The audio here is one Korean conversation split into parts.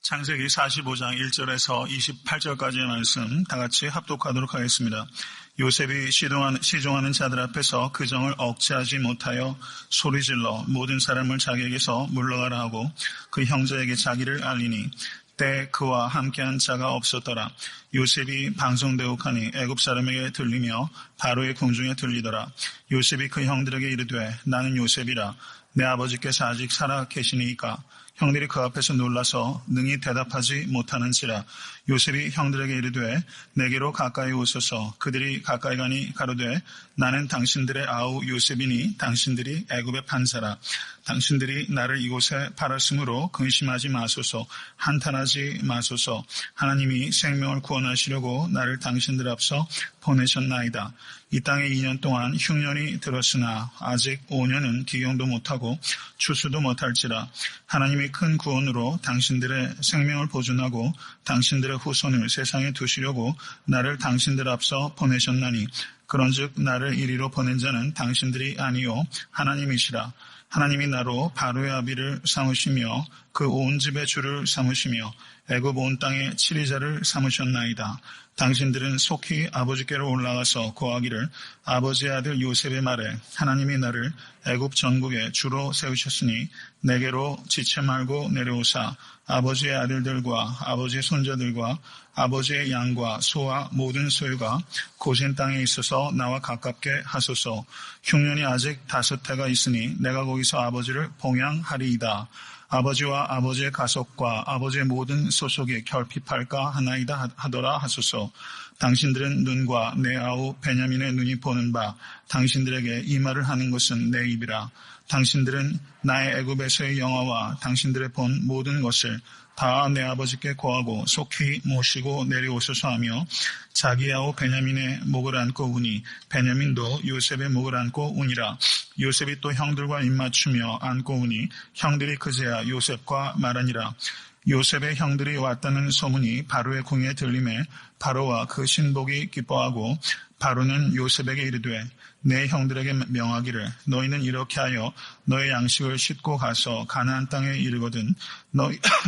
창세기 45장 1절에서 28절까지의 말씀 다 같이 합독하도록 하겠습니다. 요셉이 시종하는 자들 앞에서 그 정을 억제하지 못하여 소리질러 모든 사람을 자기에게서 물러가라 하고 그 형제에게 자기를 알리니 때 그와 함께한 자가 없었더라. 요셉이 방송되옥하니 애굽 사람에게 들리며 바로의 궁중에 들리더라. 요셉이 그 형들에게 이르되 나는 요셉이라. 내 아버지께서 아직 살아 계시니이까. 형들이 그 앞에서 놀라서 능히 대답하지 못하는지라. 요셉이 형들에게 이르되 내게로 가까이 오소서. 그들이 가까이 가니 가로되 나는 당신들의 아우 요셉이니 당신들이 애굽의 판사라. 당신들이 나를 이곳에 팔았으므로 근심하지 마소서. 한탄하지 마소서. 하나님이 생명을 구원하시려고 나를 당신들 앞서 보내셨나이다. 이 땅에 2년 동안 흉년이 들었으나 아직 5년은 기경도 못하고 추수도 못할지라. 하나님이 큰 구원으로 당신들의 생명을 보존하고 당신들의 후손을 세상에 두시려고 나를 당신들 앞서 보내셨나니 그런즉 나를 이리로 보낸 자는 당신들이 아니요 하나님이시라. 하나님이 나로 바로의 아비를 삼으시며 그 온 집의 주를 삼으시며 애굽 온 땅의 치리자를 삼으셨나이다. 당신들은 속히 아버지께로 올라가서 고하기를 아버지의 아들 요셉의 말에 하나님이 나를 애굽 전국에 주로 세우셨으니 내게로 지체 말고 내려오사 아버지의 아들들과 아버지의 손자들과 아버지의 양과 소와 모든 소유가 고센 땅에 있어서 나와 가깝게 하소서. 흉년이 아직 5해가 있으니 내가 거기서 아버지를 봉양하리이다. 아버지와 아버지의 가속과 아버지의 모든 소속이 결핍할까 하나이다 하더라 하소서. 당신들은 눈과 내 아우 베냐민의 눈이 보는 바 당신들에게 이 말을 하는 것은 내 입이라. 당신들은 나의 애굽에서의 영화와 당신들의 본 모든 것을 다 내 아버지께 고하고 속히 모시고 내려오소서 하며 자기 아우 베냐민의 목을 안고 우니 베냐민도 요셉의 목을 안고 우니라. 요셉이 또 형들과 입맞추며 안고 우니 형들이 그제야 요셉과 말하니라. 요셉의 형들이 왔다는 소문이 바로의 궁에 들림에 바로와 그 신복이 기뻐하고 바로는 요셉에게 이르되 내 형들에게 명하기를 너희는 이렇게 하여 너의 양식을 싣고 가서 가나안 땅에 이르거든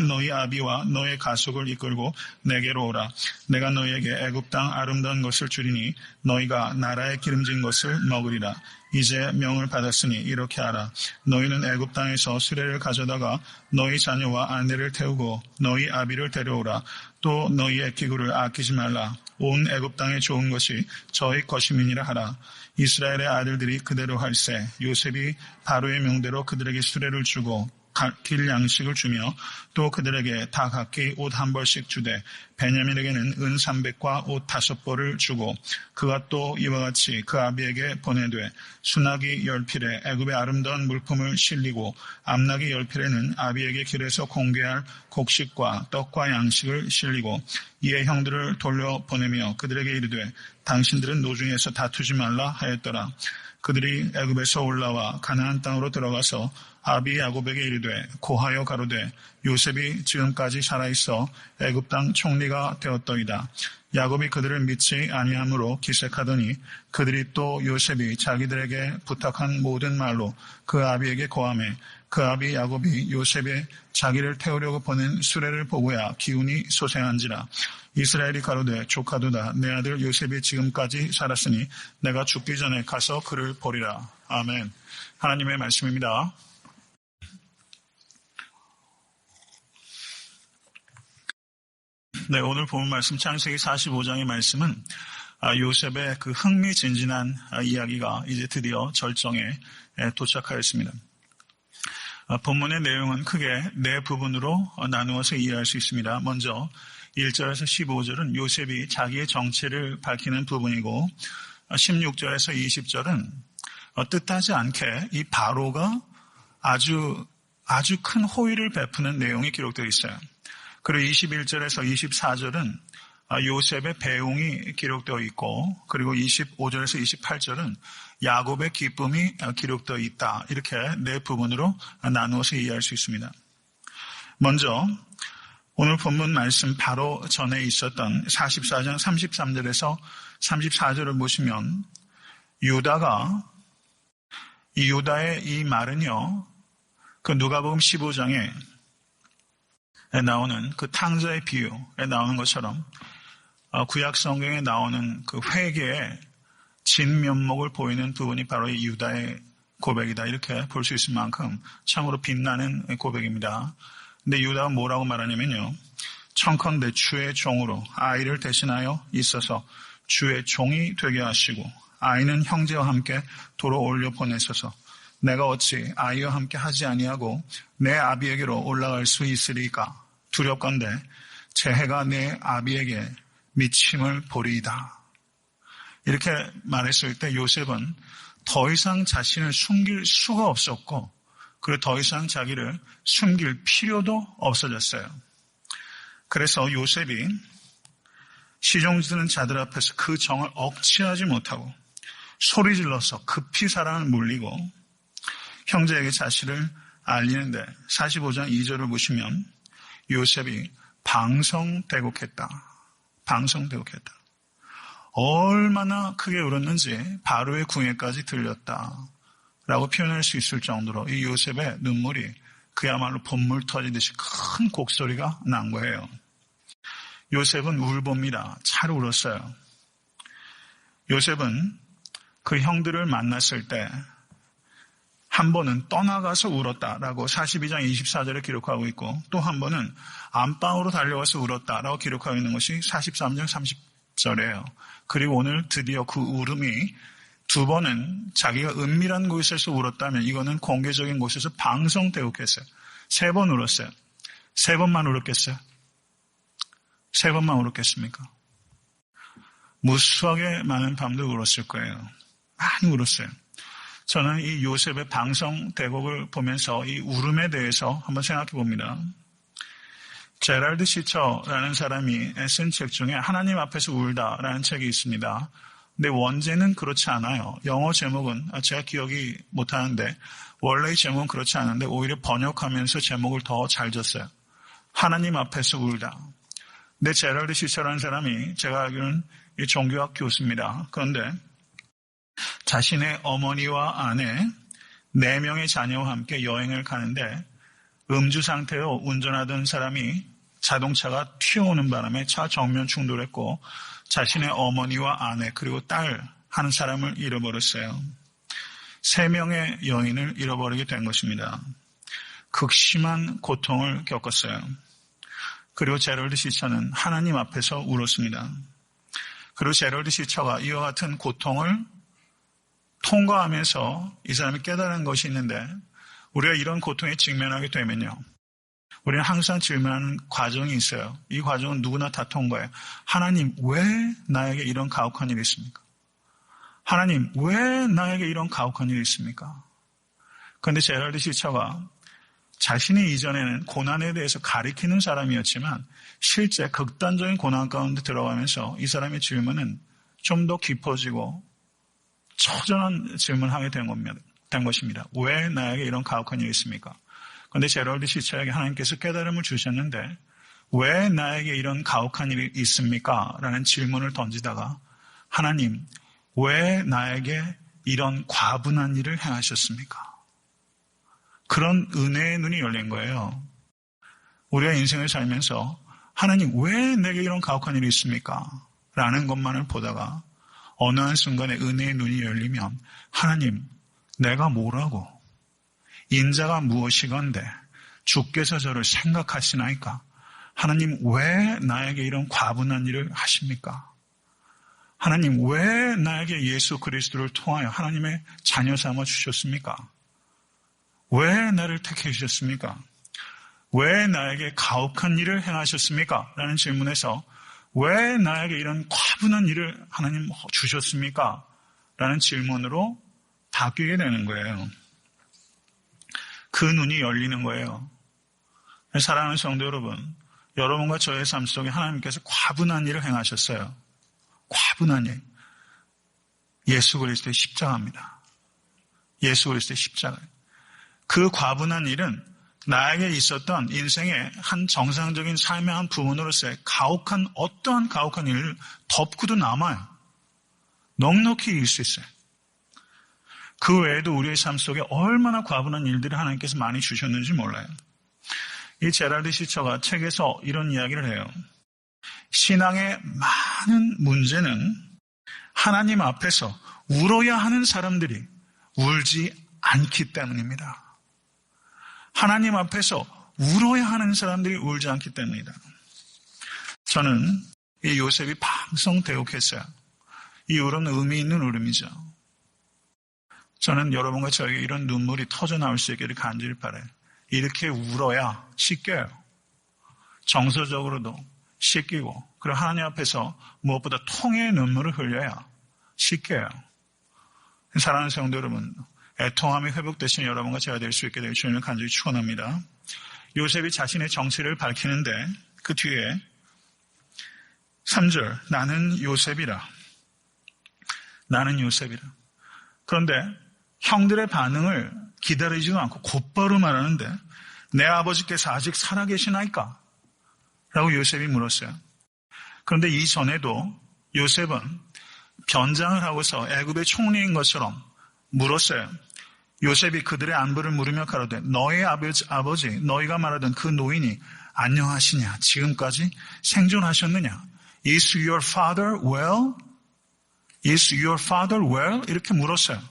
너희 아비와 너의 가속을 이끌고 내게로 오라. 내가 너희에게 애굽 땅 아름다운 것을 주리니 너희가 나라의 기름진 것을 먹으리라. 이제 명을 받았으니 이렇게 하라. 너희는 애굽 땅에서 수레를 가져다가 너희 자녀와 아내를 태우고 너희 아비를 데려오라. 또 너희의 기구를 아끼지 말라. 온 애굽 땅에 좋은 것이 저희 것임이니라 하라. 이스라엘의 아들들이 그대로 할세. 요셉이 바로의 명대로 그들에게 수레를 주고 길 양식을 주며 또 그들에게 다 각기 옷 한 벌씩 주되 베냐민에게는 은 300과 옷 5벌을 주고 그가 또 이와 같이 그 아비에게 보내되 수나기 10필에 애굽의 아름다운 물품을 실리고 암나기 10필에는 아비에게 길에서 공개할 곡식과 떡과 양식을 실리고 이에 형들을 돌려보내며 그들에게 이르되 당신들은 노중에서 다투지 말라 하였더라. 그들이 애굽에서 올라와 가나안 땅으로 들어가서 아비 야곱에게 이르되 고하여 가로되 요셉이 지금까지 살아있어 애굽 땅 총리가 되었더이다. 야곱이 그들을 믿지 아니하므로 기색하더니 그들이 또 요셉이 자기들에게 부탁한 모든 말로 그 아비에게 고하매 그 아비 야곱이 요셉의 자기를 태우려고 보낸 수레를 보고야 기운이 소생한지라. 이스라엘이 가로되 조카도다. 내 아들 요셉이 지금까지 살았으니 내가 죽기 전에 가서 그를 보리라. 아멘. 하나님의 말씀입니다. 네, 오늘 본 말씀 창세기 45장의 말씀은 요셉의 그 흥미진진한 이야기가 이제 드디어 절정에 도착하였습니다. 본문의 내용은 크게 네 부분으로 나누어서 이해할 수 있습니다. 먼저 1절에서 15절은 요셉이 자기의 정체를 밝히는 부분이고 16절에서 20절은 뜻하지 않게 이 바로가 아주 큰 호의를 베푸는 내용이 기록되어 있어요. 그리고 21절에서 24절은 요셉의 배웅이 기록되어 있고 그리고 25절에서 28절은 야곱의 기쁨이 기록되어 있다. 이렇게 네 부분으로 나누어서 이해할 수 있습니다. 먼저 오늘 본문 말씀 바로 전에 있었던 44장 33절에서 34절을 보시면 유다의 이 말은요. 그 누가복음 15장에 나오는 그 탕자의 비유에 나오는 것처럼 구약 성경에 나오는 그 회개의 진면목을 보이는 부분이 바로 이 유다의 고백이다. 이렇게 볼 수 있을 만큼 참으로 빛나는 고백입니다. 근데 유다가 뭐라고 말하냐면요. 청컨대 주의 종으로 아이를 대신하여 있어서 주의 종이 되게 하시고 아이는 형제와 함께 도로 올려 보내소서. 내가 어찌 아이와 함께 하지 아니하고 내 아비에게로 올라갈 수 있으리까. 두렵건대 제 해가 내 아비에게 미침을 보리이다. 이렇게 말했을 때 요셉은 더 이상 자신을 숨길 수가 없었고 그리고 더 이상 자기를 숨길 필요도 없어졌어요. 그래서 요셉이 시종지드는 자들 앞에서 그 정을 억제하지 못하고 소리질러서 급히 사람을 물리고 형제에게 자신을 알리는데 45장 2절을 보시면 요셉이 방성대곡했다. 방성대곡했다. 얼마나 크게 울었는지 바로의 궁예까지 들렸다라고 표현할 수 있을 정도로 이 요셉의 눈물이 그야말로 봇물 터지듯이 큰 곡소리가 난 거예요. 요셉은 울봅니다. 잘 울었어요. 요셉은 그 형들을 만났을 때 한 번은 떠나가서 울었다라고 42장 24절에 기록하고 있고 또 한 번은 안방으로 달려와서 울었다라고 기록하고 있는 것이 43장 30절이에요. 그리고 오늘 드디어 그 울음이 두 번은 자기가 은밀한 곳에서 울었다면 이거는 공개적인 곳에서 방성대곡했어요. 세 번 울었어요. 세 번만 울었겠어요? 세 번만 울었겠습니까? 무수하게 많은 밤도 울었을 거예요. 많이 울었어요. 저는 이 요셉의 방성대곡을 보면서 이 울음에 대해서 한번 생각해 봅니다. 제랄드 시처라는 사람이 쓴 책 중에 하나님 앞에서 울다라는 책이 있습니다. 근데 원제는 그렇지 않아요. 영어 제목은 제가 기억이 못하는데 원래의 제목은 그렇지 않은데 오히려 번역하면서 제목을 더 잘 줬어요. 하나님 앞에서 울다. 근데 제랄드 시처라는 사람이 제가 알기로는 종교학 교수입니다. 그런데 자신의 어머니와 아내 4명의 자녀와 함께 여행을 가는데 음주 상태로 운전하던 사람이 자동차가 튀어오는 바람에 차 정면 충돌했고 자신의 어머니와 아내 그리고 딸 한 사람을 잃어버렸어요. 3명의 여인을 잃어버리게 된 것입니다. 극심한 고통을 겪었어요. 그리고 제럴드 시처는 하나님 앞에서 울었습니다. 그리고 제럴드 시처가 이와 같은 고통을 통과하면서 이 사람이 깨달은 것이 있는데 우리가 이런 고통에 직면하게 되면요. 우리는 항상 질문하는 과정이 있어요. 이 과정은 누구나 다 통과해요. 하나님, 왜 나에게 이런 가혹한 일이 있습니까? 하나님, 왜 나에게 이런 가혹한 일이 있습니까? 그런데 제럴드 시처가 자신이 이전에는 고난에 대해서 가리키는 사람이었지만 실제 극단적인 고난 가운데 들어가면서 이 사람의 질문은 좀 더 깊어지고 처절한 질문을 하게 된 것입니다. 왜 나에게 이런 가혹한 일이 있습니까? 그런데 제럴드 시처에게 하나님께서 깨달음을 주셨는데 왜 나에게 이런 가혹한 일이 있습니까? 라는 질문을 던지다가 하나님, 왜 나에게 이런 과분한 일을 행하셨습니까? 그런 은혜의 눈이 열린 거예요. 우리가 인생을 살면서 하나님, 왜 내게 이런 가혹한 일이 있습니까? 라는 것만을 보다가 어느 한순간에 은혜의 눈이 열리면 하나님, 내가 뭐라고? 인자가 무엇이건대 주께서 저를 생각하시나이까? 하나님, 왜 나에게 이런 과분한 일을 하십니까? 하나님, 왜 나에게 예수 그리스도를 통하여 하나님의 자녀 삼아 주셨습니까? 왜 나를 택해 주셨습니까? 왜 나에게 가혹한 일을 행하셨습니까? 라는 질문에서 왜 나에게 이런 과분한 일을 하나님 주셨습니까? 라는 질문으로 바뀌게 되는 거예요. 그 눈이 열리는 거예요. 사랑하는 성도 여러분, 여러분과 저의 삶 속에 하나님께서 과분한 일을 행하셨어요. 과분한 일. 예수 그리스도의 십자가입니다. 예수 그리스도의 십자가. 그 과분한 일은 나에게 있었던 인생의 한 정상적인 삶의 한 부분으로서의 어떠한 가혹한 일을 덮고도 남아요. 넉넉히 이길 수 있어요. 그 외에도 우리의 삶 속에 얼마나 과분한 일들을 하나님께서 많이 주셨는지 몰라요. 이 제랄드 시처가 책에서 이런 이야기를 해요. 신앙의 많은 문제는 하나님 앞에서 울어야 하는 사람들이 울지 않기 때문입니다. 하나님 앞에서 울어야 하는 사람들이 울지 않기 때문이다. 저는 이 요셉이 방성대혹했어요. 이 울음은 의미 있는 울음이죠. 저는 여러분과 저에게 이런 눈물이 터져 나올 수 있기를 간절히 바라요. 이렇게 울어야 씻겨요. 정서적으로도 씻기고, 그리고 하나님 앞에서 무엇보다 통의 눈물을 흘려야 씻겨요. 사랑하는 성도 여러분, 애통함이 회복되시는 여러분과 제가 될 수 있게 될 주님을 간절히 축원합니다. 요셉이 자신의 정체를 밝히는데 그 뒤에 3절, 나는 요셉이라. 나는 요셉이라. 그런데 형들의 반응을 기다리지도 않고 곧바로 말하는데 내 아버지께서 아직 살아계시나이까? 라고 요셉이 물었어요. 그런데 이전에도 요셉은 변장을 하고서 애굽의 총리인 것처럼 물었어요. 요셉이 그들의 안부를 물으며 가로되 너의 아버지 너희가 말하던 그 노인이 안녕하시냐? 지금까지 생존하셨느냐? Is your father well? Is your father well? 이렇게 물었어요.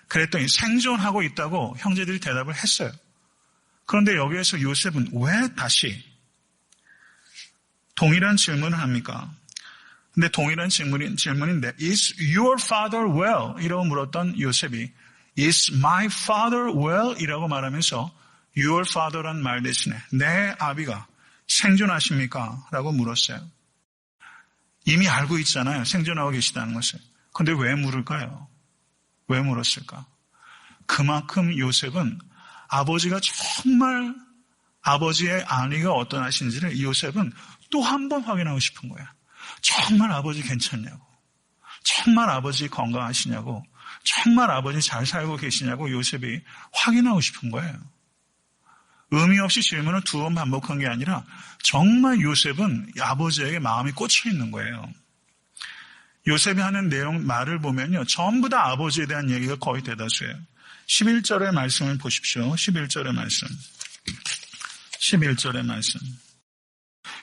그랬더니 생존하고 있다고 형제들이 대답을 했어요. 그런데 여기에서 요셉은 왜 다시 동일한 질문을 합니까? 근데 동일한 질문인데 Is your father well? 이라고 물었던 요셉이 Is my father well? 이라고 말하면서 Your father란 말 대신에 내 아비가 생존하십니까? 라고 물었어요. 이미 알고 있잖아요. 생존하고 계시다는 것을. 근데 왜 물을까요? 왜 물었을까? 그만큼 요셉은 아버지가 정말 아버지의 안위가 어떠하신지를 요셉은 또 한 번 확인하고 싶은 거야. 정말 아버지 괜찮냐고. 정말 아버지 건강하시냐고. 정말 아버지 잘 살고 계시냐고 요셉이 확인하고 싶은 거예요. 의미 없이 질문을 2번 반복한 게 아니라 정말 요셉은 아버지에게 마음이 꽂혀 있는 거예요. 요셉이 하는 말을 보면요. 전부 다 아버지에 대한 얘기가 거의 대다수예요. 11절의 말씀을 보십시오. 11절의 말씀. 11절의 말씀.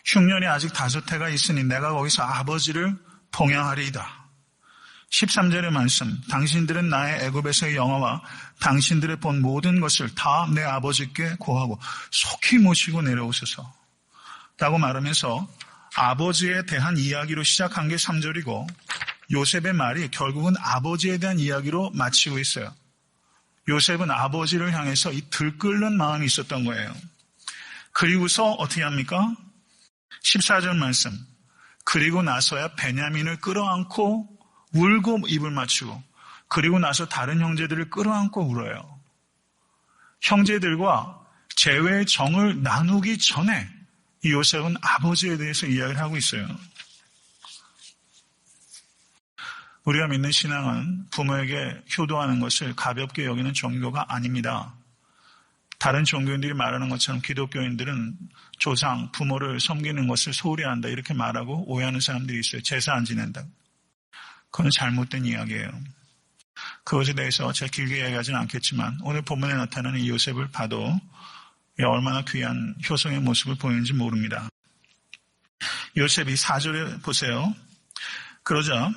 흉년이 아직 5해가 있으니 내가 거기서 아버지를 봉양하리이다. 13절의 말씀. 당신들은 나의 애굽에서의 영화와 당신들의 본 모든 것을 다 내 아버지께 고하고 속히 모시고 내려오소서. 라고 말하면서 아버지에 대한 이야기로 시작한 게 3절이고 요셉의 말이 결국은 아버지에 대한 이야기로 마치고 있어요. 요셉은 아버지를 향해서 이 들끓는 마음이 있었던 거예요. 그리고서 어떻게 합니까? 14절 말씀. 그리고 나서야 베냐민을 끌어안고 울고 입을 맞추고 그리고 나서 다른 형제들을 끌어안고 울어요. 형제들과 재회의 정을 나누기 전에 이 요셉은 아버지에 대해서 이야기를 하고 있어요. 우리가 믿는 신앙은 부모에게 효도하는 것을 가볍게 여기는 종교가 아닙니다. 다른 종교인들이 말하는 것처럼 기독교인들은 조상, 부모를 섬기는 것을 소홀히 한다 이렇게 말하고 오해하는 사람들이 있어요. 제사 안 지낸다. 그건 잘못된 이야기예요. 그것에 대해서 제가 길게 이야기하지는 않겠지만 오늘 본문에 나타나는 이 요셉을 봐도 얼마나 귀한 효성의 모습을 보이는지 모릅니다. 요셉이 4절에 보세요. 그러자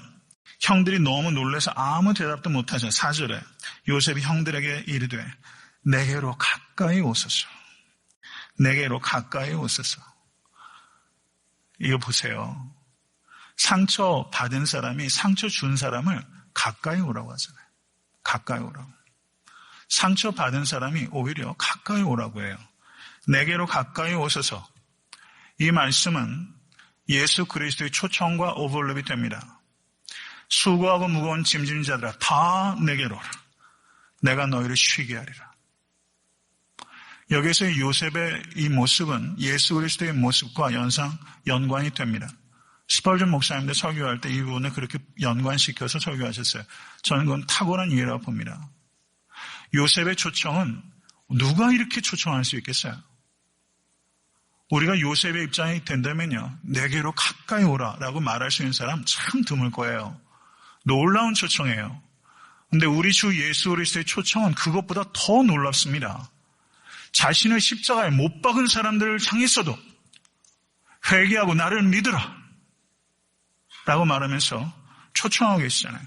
형들이 너무 놀라서 아무 대답도 못하죠. 4절에 요셉이 형들에게 이르되 내게로 가까이 오소서. 내게로 가까이 오소서. 이거 보세요. 상처 받은 사람이 상처 준 사람을 가까이 오라고 하잖아요. 가까이 오라고. 상처 받은 사람이 오히려 가까이 오라고 해요. 내게로 가까이 오소서. 이 말씀은 예수 그리스도의 초청과 오버랩이 됩니다. 수고하고 무거운 짐진 자들아 다 내게로 오라. 내가 너희를 쉬게 하리라. 여기서 요셉의 이 모습은 예수 그리스도의 모습과 연관이 됩니다. 스펄전 목사님도 설교할 때 이 부분을 그렇게 연관시켜서 설교하셨어요. 저는 그건 탁월한 이해라고 봅니다. 요셉의 초청은 누가 이렇게 초청할 수 있겠어요? 우리가 요셉의 입장이 된다면요. 내게로 가까이 오라라고 말할 수 있는 사람 참 드물 거예요. 놀라운 초청이에요. 그런데 우리 주 예수 그리스도의 초청은 그것보다 더 놀랍습니다. 자신을 십자가에 못 박은 사람들을 향했어도 회개하고 나를 믿으라 라고 말하면서 초청하고 계시잖아요.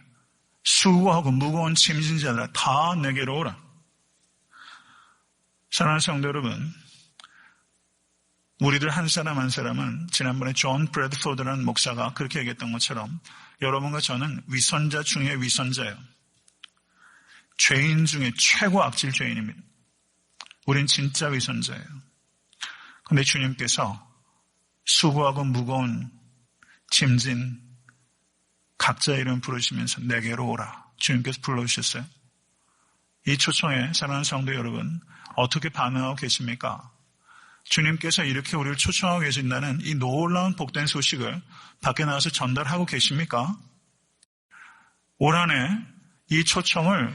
수고하고 무거운 짐진 자들아 다 내게로 오라. 사랑하는 성도 여러분, 우리들 한 사람 한 사람은 지난번에 존 브래드포드라는 목사가 그렇게 얘기했던 것처럼 여러분과 저는 위선자 중에 위선자예요. 죄인 중에 최고 악질 죄인입니다. 우린 진짜 위선자예요. 그런데 주님께서 수고하고 무거운 짐진 각자 이름 부르시면서 내게로 오라. 주님께서 불러주셨어요. 이 초청에 사랑하는 성도 여러분, 어떻게 반응하고 계십니까? 주님께서 이렇게 우리를 초청하고 계신다는 이 놀라운 복된 소식을 밖에 나와서 전달하고 계십니까? 올 한 해 이 초청을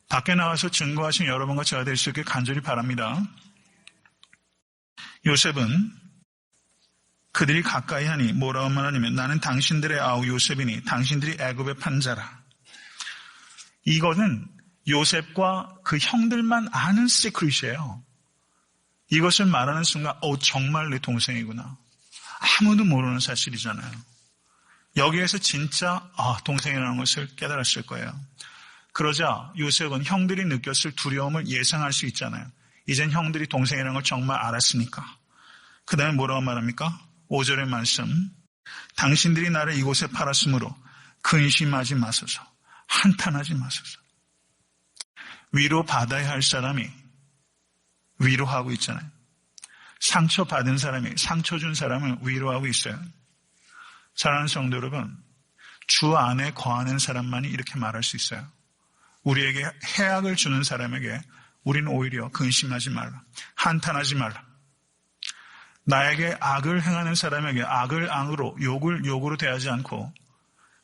밖에 나와서 증거하신 여러분과 제가 될 수 있게 간절히 바랍니다. 요셉은 그들이 가까이 하니 뭐라고 말하냐면 나는 당신들의 아우 요셉이니 당신들이 애굽의 판자라. 이거는 요셉과 그 형들만 아는 시크릿이에요. 이것을 말하는 순간 정말 내 동생이구나. 아무도 모르는 사실이잖아요. 여기에서 진짜 동생이라는 것을 깨달았을 거예요. 그러자 요셉은 형들이 느꼈을 두려움을 예상할 수 있잖아요. 이젠 형들이 동생이라는 걸 정말 알았으니까. 그 다음에 뭐라고 말합니까? 5절의 말씀. 당신들이 나를 이곳에 팔았으므로 근심하지 마소서. 한탄하지 마소서. 위로받아야 할 사람이 위로하고 있잖아요. 상처받은 사람이 상처 준 사람을 위로하고 있어요. 사랑하는 성도 여러분, 주 안에 거하는 사람만이 이렇게 말할 수 있어요. 우리에게 해악을 주는 사람에게 우리는 오히려 근심하지 말라. 한탄하지 말라. 나에게 악을 행하는 사람에게 악을 악으로, 욕을 욕으로 대하지 않고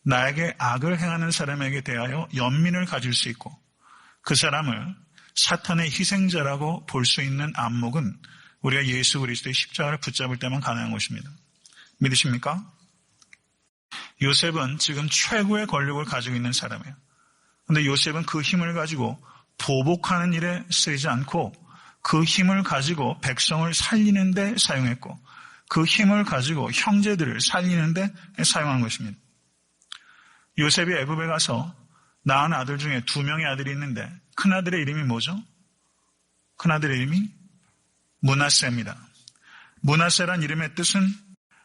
나에게 악을 행하는 사람에게 대하여 연민을 가질 수 있고 그 사람을 사탄의 희생자라고 볼 수 있는 안목은 우리가 예수 그리스도의 십자가를 붙잡을 때만 가능한 것입니다. 믿으십니까? 요셉은 지금 최고의 권력을 가지고 있는 사람이에요. 그런데 요셉은 그 힘을 가지고 보복하는 일에 쓰이지 않고 그 힘을 가지고 백성을 살리는 데 사용했고 그 힘을 가지고 형제들을 살리는 데 사용한 것입니다. 요셉이 애굽에 가서 낳은 아들 중에 2명의 아들이 있는데 큰아들의 이름이 뭐죠? 큰아들의 이름이 므낫세입니다. 므낫세란 이름의 뜻은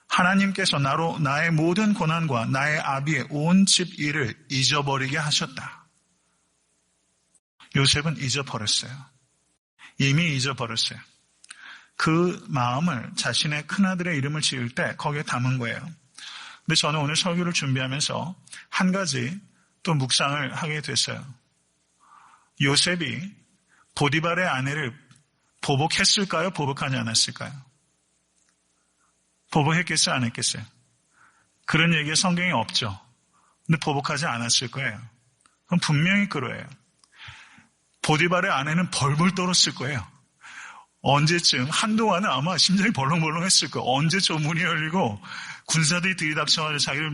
하나님께서 나의 모든 고난과 나의 아비의 온 집 일을 잊어버리게 하셨다. 요셉은 잊어버렸어요. 이미 잊어버렸어요. 그 마음을 자신의 큰아들의 이름을 지을 때 거기에 담은 거예요. 근데 저는 오늘 설교를 준비하면서 한 가지 또 묵상을 하게 됐어요. 요셉이 보디발의 아내를 보복했을까요? 보복하지 않았을까요? 보복했겠어요? 안 했겠어요? 그런 얘기가 성경에 없죠. 근데 보복하지 않았을 거예요. 그럼 분명히 그러해요. 보디발의 아내는 벌벌 떨었을 거예요. 언제쯤 한동안은 아마 심장이 벌렁벌렁했을 거예요. 언제 저 문이 열리고 군사들이 들이닥쳐가지고 자기를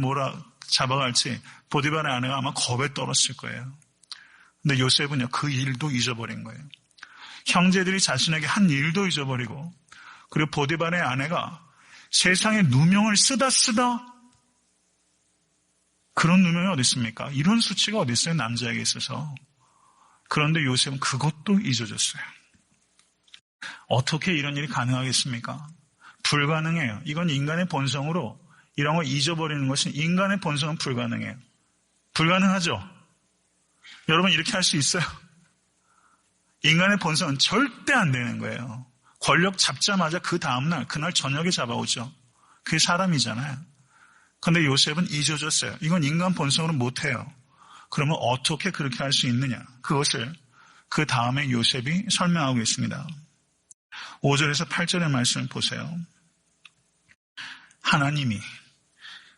잡아갈지 보디발의 아내가 아마 겁에 떨었을 거예요. 근데 요셉은요 그 일도 잊어버린 거예요. 형제들이 자신에게 한 일도 잊어버리고 그리고 보디발의 아내가 세상에 누명을 쓰다 그런 누명이 어디 있습니까? 이런 수치가 어디 있어요? 남자에게 있어서. 그런데 요셉은 그것도 잊어졌어요. 어떻게 이런 일이 가능하겠습니까? 불가능해요. 이건 인간의 본성으로 이런 걸 잊어버리는 것은 인간의 본성은 불가능해요. 불가능하죠? 여러분 이렇게 할 수 있어요? 인간의 본성은 절대 안 되는 거예요. 권력 잡자마자 그 다음날 그날 저녁에 잡아오죠. 그게 사람이잖아요. 그런데 요셉은 잊어졌어요. 이건 인간 본성으로 못해요. 그러면 어떻게 그렇게 할 수 있느냐? 그것을 그 다음에 요셉이 설명하고 있습니다. 5절에서 8절의 말씀을 보세요. 하나님이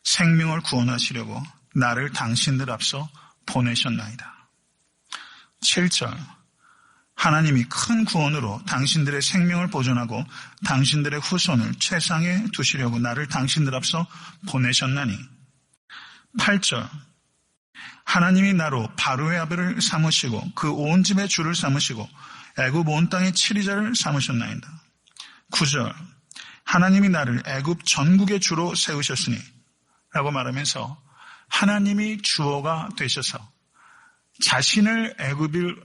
생명을 구원하시려고 나를 당신들 앞서 보내셨나이다. 7절 하나님이 큰 구원으로 당신들의 생명을 보존하고 당신들의 후손을 최상에 두시려고 나를 당신들 앞서 보내셨나니. 8절 하나님이 나로 바로의 아들을 삼으시고 그 온 집의 주를 삼으시고 애굽 온 땅의 치리자를 삼으셨나이다. 9절 하나님이 나를 애굽 전국의 주로 세우셨으니 라고 말하면서 하나님이 주어가 되셔서 자신을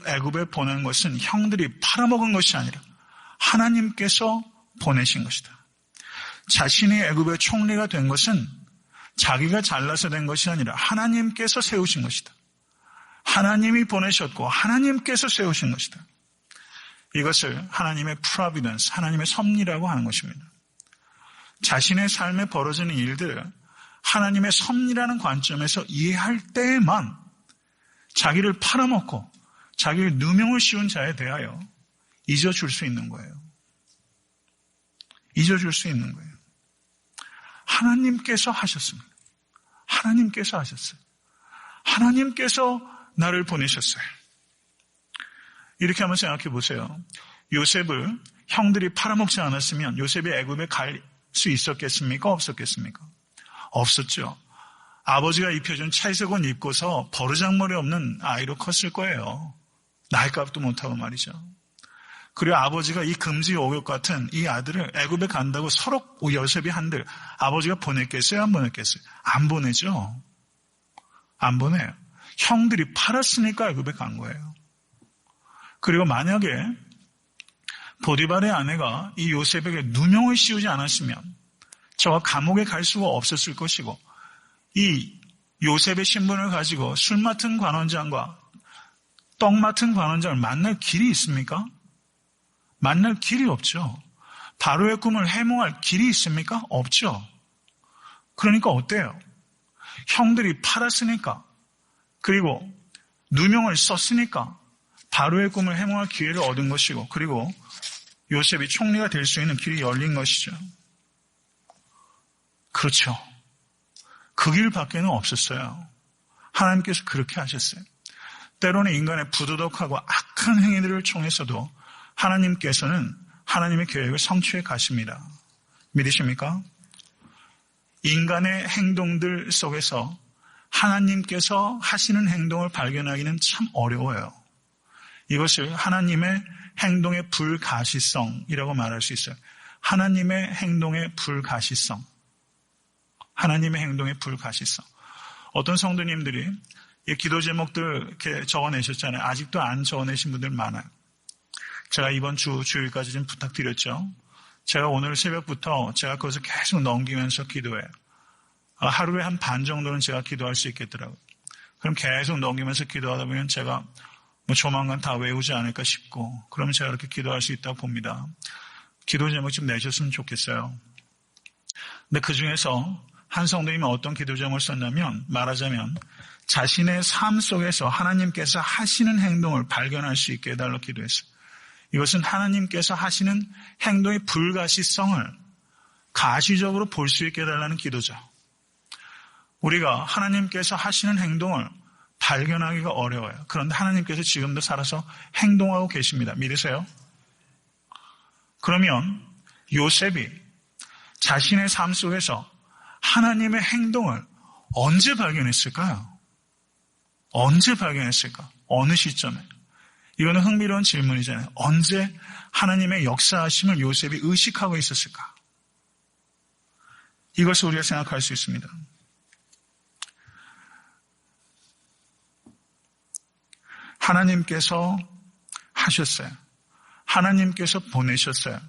애굽에 보낸 것은 형들이 팔아먹은 것이 아니라 하나님께서 보내신 것이다. 자신이 애굽의 총리가 된 것은 자기가 잘나서 된 것이 아니라 하나님께서 세우신 것이다. 하나님이 보내셨고 하나님께서 세우신 것이다. 이것을 하나님의 프로비던스, 하나님의 섭리라고 하는 것입니다. 자신의 삶에 벌어지는 일들을 하나님의 섭리라는 관점에서 이해할 때에만 자기를 팔아먹고 자기를 누명을 씌운 자에 대하여 잊어줄 수 있는 거예요. 잊어줄 수 있는 거예요. 하나님께서 하셨습니다. 하나님께서 하셨어요. 하나님께서 나를 보내셨어요. 이렇게 한번 생각해 보세요. 요셉을 형들이 팔아먹지 않았으면 요셉이 애굽에 갈 수 있었겠습니까? 없었겠습니까? 없었죠. 아버지가 입혀준 채색 옷 입고서 버르장머리 없는 아이로 컸을 거예요. 날값도 못하고 말이죠. 그리고 아버지가 이 금지 오욕 같은 이 아들을 애굽에 간다고 서로 요셉이 한들 아버지가 보냈겠어요? 안 보냈겠어요? 안 보내죠. 안 보내요. 형들이 팔았으니까 애굽에 간 거예요. 그리고 만약에 보디발의 아내가 이 요셉에게 누명을 씌우지 않았으면 저가 감옥에 갈 수가 없었을 것이고 이 요셉의 신분을 가지고 술 맡은 관원장과 떡 맡은 관원장을 만날 길이 있습니까? 만날 길이 없죠. 바로의 꿈을 해몽할 길이 있습니까? 없죠. 그러니까 어때요? 형들이 팔았으니까 그리고 누명을 썼으니까 바로의 꿈을 해몽할 기회를 얻은 것이고 그리고 요셉이 총리가 될 수 있는 길이 열린 것이죠. 그렇죠. 그 길밖에는 없었어요. 하나님께서 그렇게 하셨어요. 때로는 인간의 부도덕하고 악한 행위들을 통해서도 하나님께서는 하나님의 계획을 성취해 가십니다. 믿으십니까? 인간의 행동들 속에서 하나님께서 하시는 행동을 발견하기는 참 어려워요. 이것을 하나님의 행동의 불가시성이라고 말할 수 있어요. 하나님의 행동의 불가시성. 하나님의 행동의 불가시성. 어떤 성도님들이 이 기도 제목들 이렇게 적어내셨잖아요. 아직도 안 적어내신 분들 많아요. 제가 이번 주일까지 좀 부탁드렸죠. 제가 오늘 새벽부터 제가 그것을 계속 넘기면서 기도해요. 하루에 한 반 정도는 제가 기도할 수 있겠더라고요. 그럼 계속 넘기면서 기도하다 보면 제가 조만간 다 외우지 않을까 싶고 그러면 제가 이렇게 기도할 수 있다고 봅니다. 기도 제목 좀 내셨으면 좋겠어요. 근데 그 중에서 한 성도님은 어떤 기도 제목을 썼냐면 말하자면 자신의 삶 속에서 하나님께서 하시는 행동을 발견할 수 있게 해달라고 기도했어요. 이것은 하나님께서 하시는 행동의 불가시성을 가시적으로 볼 수 있게 해달라는 기도죠. 우리가 하나님께서 하시는 행동을 발견하기가 어려워요. 그런데 하나님께서 지금도 살아서 행동하고 계십니다. 믿으세요? 그러면 요셉이 자신의 삶 속에서 하나님의 행동을 언제 발견했을까요? 언제 발견했을까? 어느 시점에? 이거는 흥미로운 질문이잖아요. 언제 하나님의 역사하심을 요셉이 의식하고 있었을까? 이것을 우리가 생각할 수 있습니다. 하나님께서 하셨어요. 하나님께서 보내셨어요.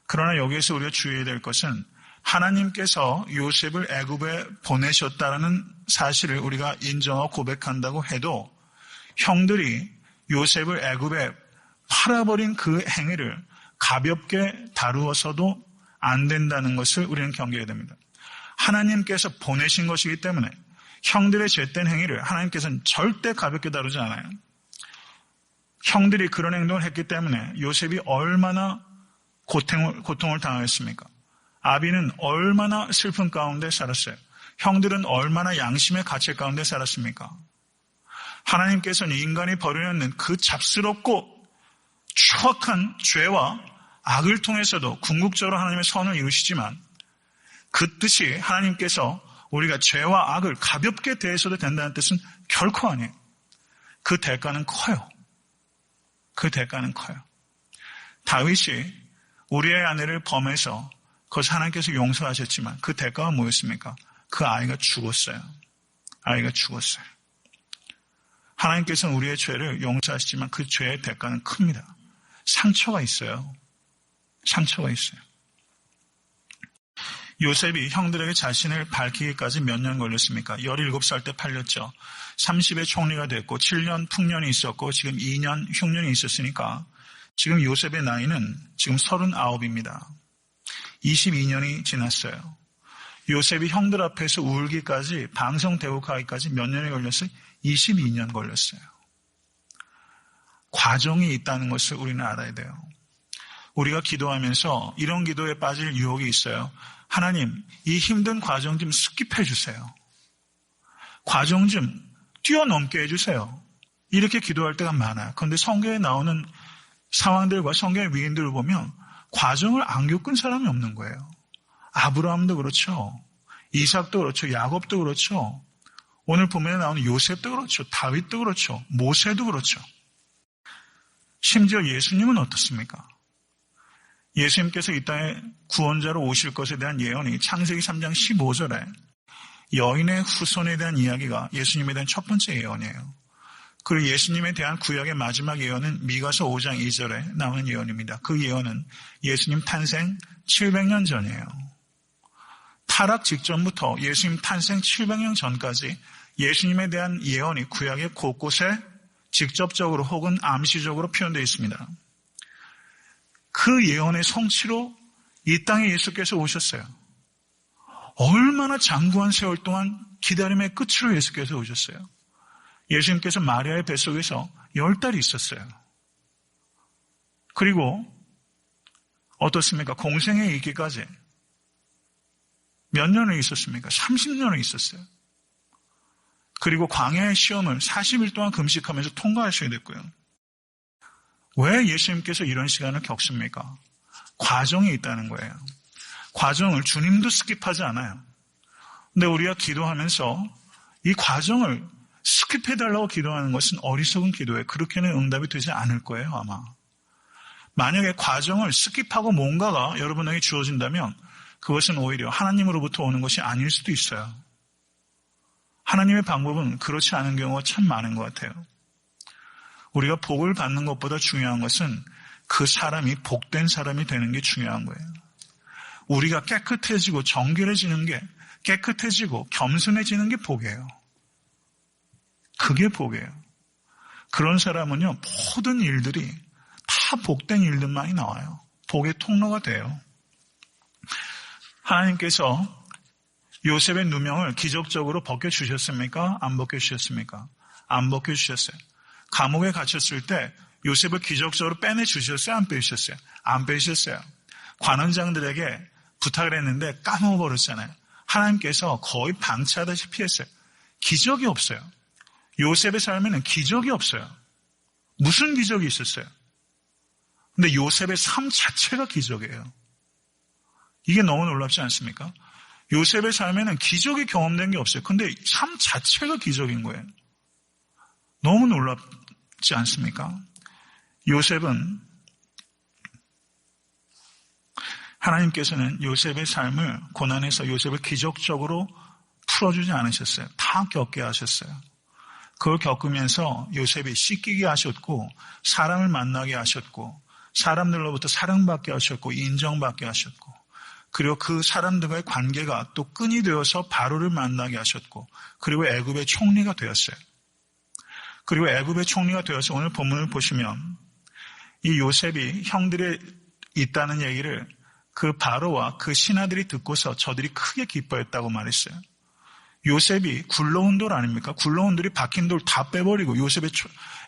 그러나 여기에서 우리가 주의해야 될 것은 하나님께서 요셉을 애굽에 보내셨다는 사실을 우리가 인정하고 고백한다고 해도 형들이 요셉을 애굽에 팔아버린 그 행위를 가볍게 다루어서도 안 된다는 것을 우리는 경계해야 됩니다. 하나님께서 보내신 것이기 때문에 형들의 죄된 행위를 하나님께서는 절대 가볍게 다루지 않아요. 형들이 그런 행동을 했기 때문에 요셉이 얼마나 고통을 당하였습니까? 아비는 얼마나 슬픔 가운데 살았어요. 형들은 얼마나 양심의 가책 가운데 살았습니까? 하나님께서는 인간이 벌여놓는 그 잡스럽고 추악한 죄와 악을 통해서도 궁극적으로 하나님의 선을 이루시지만 그 뜻이 하나님께서 우리가 죄와 악을 가볍게 대해서도 된다는 뜻은 결코 아니에요. 그 대가는 커요. 그 대가는 커요. 다윗이 우리의 아내를 범해서 그것을 하나님께서 용서하셨지만 그 대가가 뭐였습니까? 그 아이가 죽었어요. 아이가 죽었어요. 하나님께서는 우리의 죄를 용서하시지만 그 죄의 대가는 큽니다. 상처가 있어요. 상처가 있어요. 요셉이 형들에게 자신을 밝히기까지 몇 년 걸렸습니까? 17살 때 팔렸죠. 30의 총리가 됐고 7년 풍년이 있었고 지금 2년 흉년이 있었으니까 지금 요셉의 나이는 지금 39입니다. 22년이 지났어요. 요셉이 형들 앞에서 울기까지 방성대국하기까지 몇 년이 걸렸어요? 22년 걸렸어요. 과정이 있다는 것을 우리는 알아야 돼요. 우리가 기도하면서 이런 기도에 빠질 유혹이 있어요. 하나님, 이 힘든 과정 좀 스킵해 주세요. 과정 좀 뛰어넘게 해주세요. 이렇게 기도할 때가 많아요. 그런데 성경에 나오는 상황들과 성경의 위인들을 보면 과정을 안 겪은 사람이 없는 거예요. 아브라함도 그렇죠. 이삭도 그렇죠. 야곱도 그렇죠. 오늘 본문에 나오는 요셉도 그렇죠. 다윗도 그렇죠. 모세도 그렇죠. 심지어 예수님은 어떻습니까? 예수님께서 이 땅에 구원자로 오실 것에 대한 예언이 창세기 3장 15절에 여인의 후손에 대한 이야기가 예수님에 대한 첫 번째 예언이에요. 그리고 예수님에 대한 구약의 마지막 예언은 미가서 5장 2절에 나오는 예언입니다. 그 예언은 예수님 탄생 700년 전이에요. 타락 직전부터 예수님 탄생 700년 전까지 예수님에 대한 예언이 구약의 곳곳에 직접적으로 혹은 암시적으로 표현되어 있습니다. 그 예언의 성취로 이 땅에 예수께서 오셨어요. 얼마나 장구한 세월 동안 기다림의 끝으로 예수께서 오셨어요. 예수님께서 마리아의 뱃속에서 10달이 있었어요. 그리고 어떻습니까? 공생에 있기까지 몇 년을 있었습니까? 30년을 있었어요. 그리고 광야의 시험을 40일 동안 금식하면서 통과하셔야 됐고요. 왜 예수님께서 이런 시간을 겪습니까? 과정이 있다는 거예요. 과정을 주님도 스킵하지 않아요. 근데 우리가 기도하면서 이 과정을 스킵해달라고 기도하는 것은 어리석은 기도예요. 그렇게는 응답이 되지 않을 거예요, 아마. 만약에 과정을 스킵하고 뭔가가 여러분에게 주어진다면 그것은 오히려 하나님으로부터 오는 것이 아닐 수도 있어요. 하나님의 방법은 그렇지 않은 경우가 참 많은 것 같아요. 우리가 복을 받는 것보다 중요한 것은 그 사람이 복된 사람이 되는 게 중요한 거예요. 우리가 깨끗해지고 정결해지는 게, 깨끗해지고 겸손해지는 게 복이에요. 그게 복이에요. 그런 사람은요, 모든 일들이 다 복된 일들만이 나와요. 복의 통로가 돼요. 하나님께서 요셉의 누명을 기적적으로 벗겨주셨습니까? 안 벗겨주셨습니까? 안 벗겨주셨어요. 감옥에 갇혔을 때 요셉을 기적적으로 빼내주셨어요? 안 빼주셨어요? 안 빼주셨어요. 관원장들에게 부탁을 했는데 까먹어버렸잖아요. 하나님께서 거의 방치하다시피 했어요. 기적이 없어요. 요셉의 삶에는 기적이 없어요. 무슨 기적이 있었어요? 근데 요셉의 삶 자체가 기적이에요. 이게 너무 놀랍지 않습니까? 요셉의 삶에는 기적이 경험된 게 없어요. 근데 삶 자체가 기적인 거예요. 너무 놀랍지 않습니까? 요셉은 하나님께서는 요셉의 삶을 고난해서 요셉을 기적적으로 풀어주지 않으셨어요. 다 겪게 하셨어요. 그걸 겪으면서 요셉이 씻기게 하셨고 사람을 만나게 하셨고 사람들로부터 사랑받게 하셨고 인정받게 하셨고 그리고 그 사람들과의 관계가 또 끈이 되어서 바로를 만나게 하셨고 그리고 애굽의 총리가 되었어요. 그리고 애굽의 총리가 되어서 오늘 본문을 보시면 이 요셉이 형들이 있다는 얘기를 그 바로와 그 신하들이 듣고서 저들이 크게 기뻐했다고 말했어요. 요셉이 굴러온 돌 아닙니까? 굴러온 돌이 박힌 돌 다 빼버리고 요셉의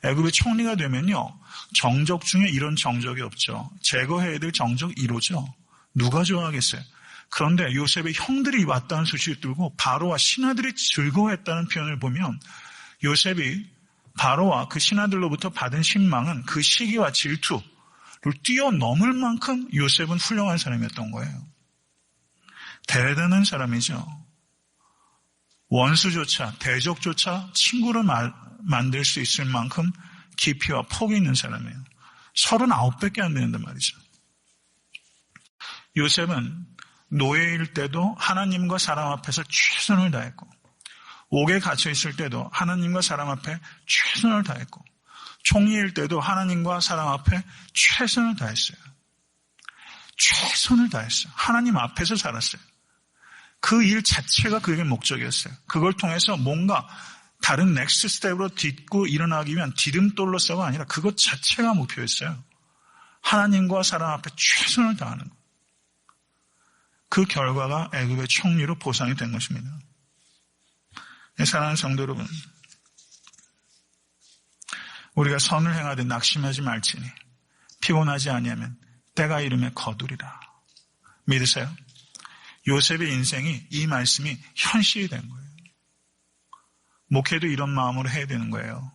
애굽의 총리가 되면요. 정적 중에 이런 정적이 없죠. 제거해야 될 정적 1호죠. 누가 좋아하겠어요? 그런데 요셉의 형들이 왔다는 소식을 들고 바로와 신하들이 즐거워했다는 표현을 보면 요셉이 바로와 그 신하들로부터 받은 신망은 그 시기와 질투를 뛰어넘을 만큼 요셉은 훌륭한 사람이었던 거예요. 대단한 사람이죠. 원수조차 대적조차 친구를 만들 수 있을 만큼 깊이와 폭이 있는 사람이에요. 39밖에 안 되는단 말이죠. 요셉은 노예일 때도 하나님과 사람 앞에서 최선을 다했고, 옥에 갇혀 있을 때도 하나님과 사람 앞에 최선을 다했고, 총리일 때도 하나님과 사람 앞에 최선을 다했어요. 최선을 다했어요. 하나님 앞에서 살았어요. 그 일 자체가 그에게 목적이었어요. 그걸 통해서 뭔가 다른 넥스트 스텝으로 딛고 일어나기 위한 디딤돌로서가 아니라 그것 자체가 목표였어요. 하나님과 사람 앞에 최선을 다하는 것. 그 결과가 애굽의 총리로 보상이 된 것입니다. 사랑하는 성도 여러분, 우리가 선을 행하되 낙심하지 말지니 피곤하지 아니하면 때가 이르매 거두리라. 믿으세요? 요셉의 인생이 이 말씀이 현실이 된 거예요. 목회도 이런 마음으로 해야 되는 거예요.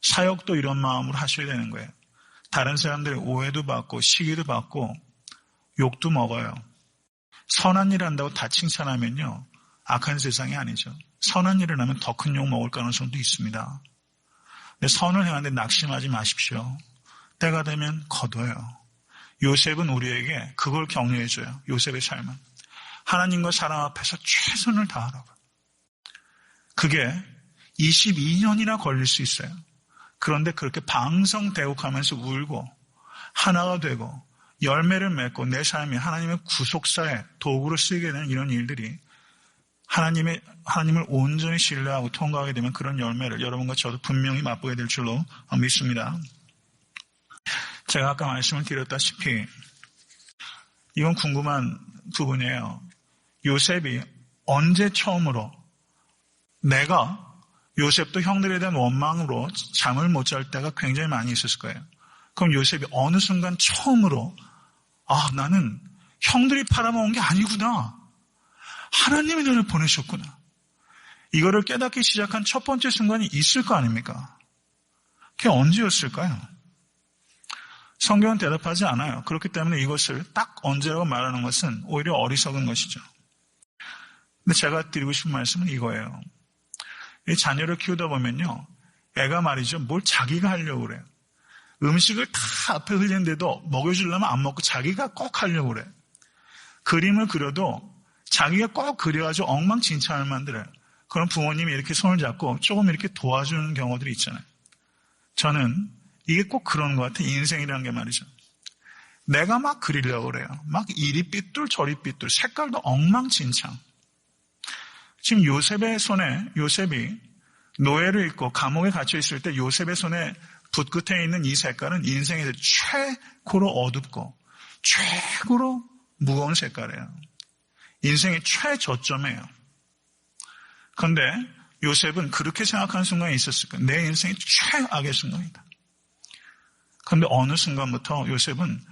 사역도 이런 마음으로 하셔야 되는 거예요. 다른 사람들의 오해도 받고 시기도 받고 욕도 먹어요. 선한 일 한다고 다 칭찬하면요, 악한 세상이 아니죠. 선한 일을 하면 더 큰 욕 먹을 가능성도 있습니다. 근데 선을 행하는데 낙심하지 마십시오. 때가 되면 거둬요. 요셉은 우리에게 그걸 격려해줘요. 요셉의 삶은. 하나님과 사람 앞에서 최선을 다하라고. 그게 22년이나 걸릴 수 있어요. 그런데 그렇게 방성대국하면서 울고 하나가 되고 열매를 맺고 내 삶이 하나님의 구속사의 도구로 쓰이게 되는 이런 일들이 하나님을 온전히 신뢰하고 통과하게 되면 그런 열매를 여러분과 저도 분명히 맛보게 될 줄로 믿습니다. 제가 아까 말씀을 드렸다시피 이건 궁금한 부분이에요. 요셉이 언제 처음으로 내가 요셉도 형들에 대한 원망으로 잠을 못 잘 때가 굉장히 많이 있었을 거예요. 그럼 요셉이 어느 순간 처음으로 나는 형들이 팔아먹은 게 아니구나. 하나님이 너를 보내셨구나. 이거를 깨닫기 시작한 첫 번째 순간이 있을 거 아닙니까? 그게 언제였을까요? 성경은 대답하지 않아요. 그렇기 때문에 이것을 딱 언제라고 말하는 것은 오히려 어리석은 것이죠. 근데 제가 드리고 싶은 말씀은 이거예요. 이 자녀를 키우다 보면요, 애가 말이죠, 뭘 자기가 하려고 그래요. 음식을 다 앞에 흘리는데도 먹여주려면 안 먹고 자기가 꼭 하려고 그래요. 그림을 그려도 자기가 꼭 그려가지고 엉망진창을 만들어요. 그럼 부모님이 이렇게 손을 잡고 조금 이렇게 도와주는 경우들이 있잖아요. 저는 이게 꼭 그런 것 같아요. 인생이라는 게 말이죠. 내가 막 그리려고 그래요. 막 이리 삐뚤 저리 삐뚤, 색깔도 엉망진창. 지금 요셉이 노예를 입고 감옥에 갇혀 있을 때 요셉의 손에 붓 끝에 있는 이 색깔은 인생에서 최고로 어둡고 최고로 무거운 색깔이에요. 인생의 최저점이에요. 그런데 요셉은 그렇게 생각하는 순간이 있었을 거예요. 내 인생의 최악의 순간이다. 그런데 어느 순간부터 요셉은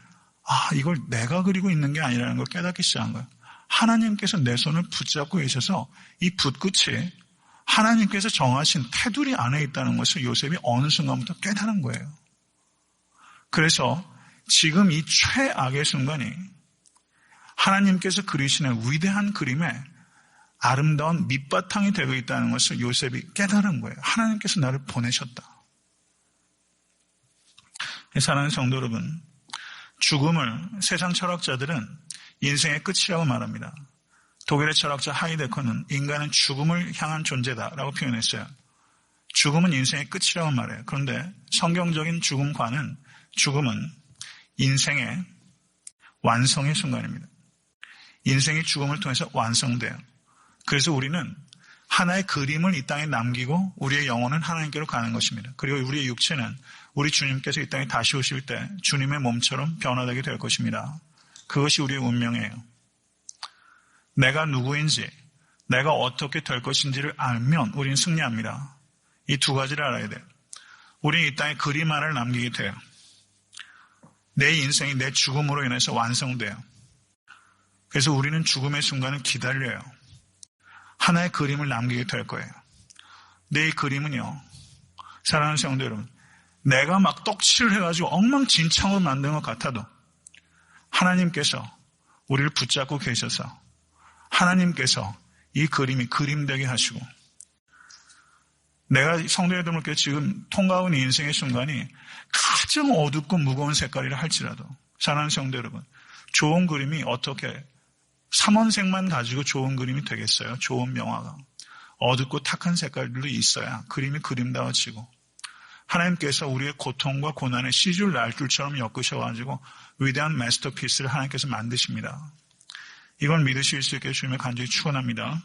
이걸 내가 그리고 있는 게 아니라는 걸 깨닫기 시작한 거예요. 하나님께서 내 손을 붙잡고 계셔서 이 붓끝이 하나님께서 정하신 테두리 안에 있다는 것을 요셉이 어느 순간부터 깨달은 거예요. 그래서 지금 이 최악의 순간이 하나님께서 그리시는 위대한 그림의 아름다운 밑바탕이 되고 있다는 것을 요셉이 깨달은 거예요. 하나님께서 나를 보내셨다. 사랑하는 성도 여러분, 죽음을 세상 철학자들은 인생의 끝이라고 말합니다. 독일의 철학자 하이데커는 인간은 죽음을 향한 존재다라고 표현했어요. 죽음은 인생의 끝이라고 말해요. 그런데 성경적인 죽음과는 죽음은 인생의 완성의 순간입니다. 인생이 죽음을 통해서 완성돼요. 그래서 우리는 하나의 그림을 이 땅에 남기고 우리의 영혼은 하나님께로 가는 것입니다. 그리고 우리의 육체는 우리 주님께서 이 땅에 다시 오실 때 주님의 몸처럼 변화되게 될 것입니다. 그것이 우리의 운명이에요. 내가 누구인지, 내가 어떻게 될 것인지를 알면 우리는 승리합니다. 이 두 가지를 알아야 돼요. 우리는 이 땅에 그림 하나를 남기게 돼요. 내 인생이 내 죽음으로 인해서 완성돼요. 그래서 우리는 죽음의 순간을 기다려요. 하나의 그림을 남기게 될 거예요. 내 그림은요, 사랑하는 성도 여러분, 내가 막 떡칠을 해가지고 엉망진창으로 만든 것 같아도 하나님께서 우리를 붙잡고 계셔서 하나님께서 이 그림이 그림되게 하시고 내가 성도 여러분께 지금 통과하고 있는 인생의 순간이 가장 어둡고 무거운 색깔이라 할지라도 사랑하는 성도 여러분, 좋은 그림이 어떻게 삼원색만 가지고 좋은 그림이 되겠어요? 좋은 명화가 어둡고 탁한 색깔들도 있어야 그림이 그림다워지고 하나님께서 우리의 고통과 고난의 시줄 날줄처럼 엮으셔가지고 위대한 마스터피스를 하나님께서 만드십니다. 이걸 믿으실 수 있게 주님의 간절히 축원합니다.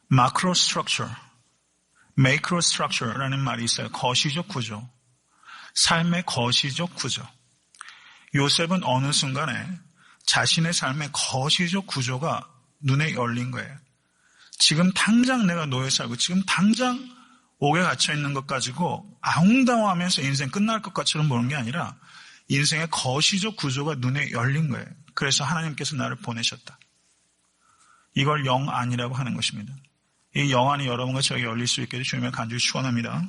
마크로 스트럭처, 매크로 스트럭처라는 말이 있어요. 거시적 구조, 삶의 거시적 구조. 요셉은 어느 순간에 자신의 삶의 거시적 구조가 눈에 열린 거예요. 지금 당장 내가 노예 살고 지금 당장 옥에 갇혀 있는 것 가지고 아웅다웅하면서 인생 끝날 것 같처럼 보는 게 아니라 인생의 거시적 구조가 눈에 열린 거예요. 그래서 하나님께서 나를 보내셨다. 이걸 영안이라고 하는 것입니다. 이 영안이 여러분과 저에게 열릴 수 있게 주님의 간절히 축원합니다.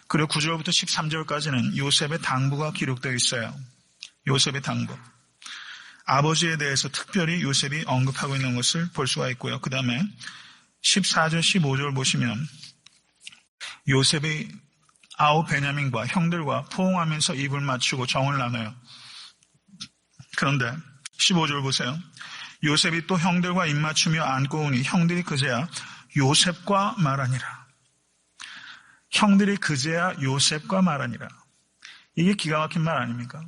그리고 9절부터 13절까지는 요셉의 당부가 기록되어 있어요. 요셉의 당부. 아버지에 대해서 특별히 요셉이 언급하고 있는 것을 볼 수가 있고요. 그 다음에 14절, 15절 보시면 요셉이 아우 베냐민과 형들과 포옹하면서 입을 맞추고 정을 나눠요. 그런데 15절 보세요. 요셉이 또 형들과 입 맞추며 안고 오니 형들이 그제야 요셉과 말하니라. 형들이 그제야 요셉과 말하니라. 이게 기가 막힌 말 아닙니까?